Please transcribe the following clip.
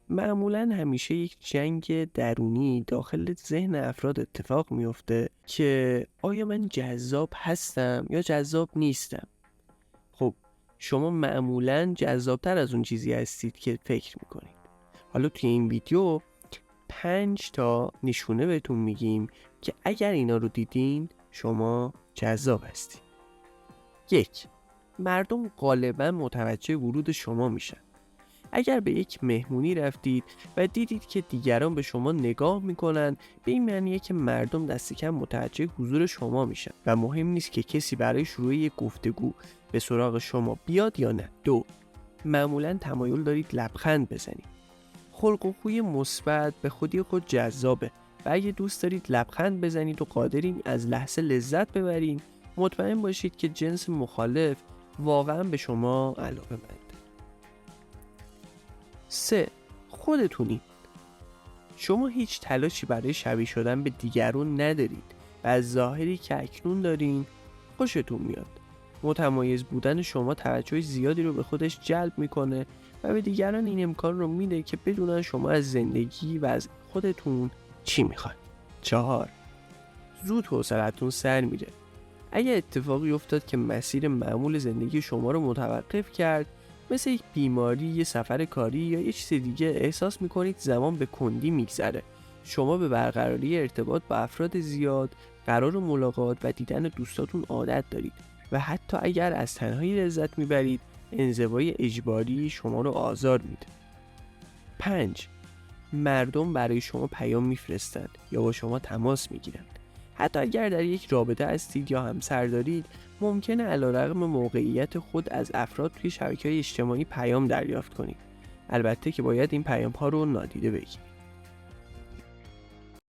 معمولا همیشه یک جنگ درونی داخل ذهن افراد اتفاق میفته که آیا من جذاب هستم یا جذاب نیستم. خب شما معمولا جذابتر از اون چیزی هستید که فکر میکنید. حالا توی این ویدیو 5 تا نشونه بهتون میگیم که اگر اینا رو دیدین شما جذاب هستید. 1. مردم غالبا متوجه ورود شما میشن. اگر به یک مهمونی رفتید و دیدید که دیگران به شما نگاه میکنن، به این معنیه که مردم دست کم متوجه حضور شما میشن و مهم نیست که کسی برای شروع یک گفتگو به سراغ شما بیاد یا نه. 2. معمولا تمایل دارید لبخند بزنید. خلق و خوی مثبت به خودی خود جذابه و اگه دوست دارید لبخند بزنید و قادرین از لحظه لذت ببرین، مطمئن باشید که جنس مخالف واقعا به شما علاقه‌مند. 3. خودتونید. شما هیچ تلاشی برای شبیه شدن به دیگران ندارید و از ظاهری که اکنون دارین خوشتون میاد. متمایز بودن شما توجه زیادی رو به خودش جلب میکنه و به دیگران این امکان رو میده که بدونن شما از زندگی و از خودتون چی میخواید. 4. زود حوصله‌تون سر میره. اگه اتفاقی افتاد که مسیر معمول زندگی شما رو متوقف کرد، مثل یک بیماری، یه سفر کاری یا یه چیز دیگه، احساس میکنید زمان به کندی میگذره. شما به برقراری ارتباط با افراد زیاد، قرار ملاقات و دیدن دوستاتون عادت دارید و حتی اگر از تنهایی لذت میبرید، انزوای اجباری شما رو آزار میده. 5. مردم برای شما پیام میفرستند یا با شما تماس میگیرند. حتی اگر در یک رابطه هستید یا همسر دارید، ممکنه علیرغم موقعیت خود از افراد توی شبکه‌های اجتماعی پیام دریافت کنید. البته که باید این پیام ها رو نادیده بگیرید.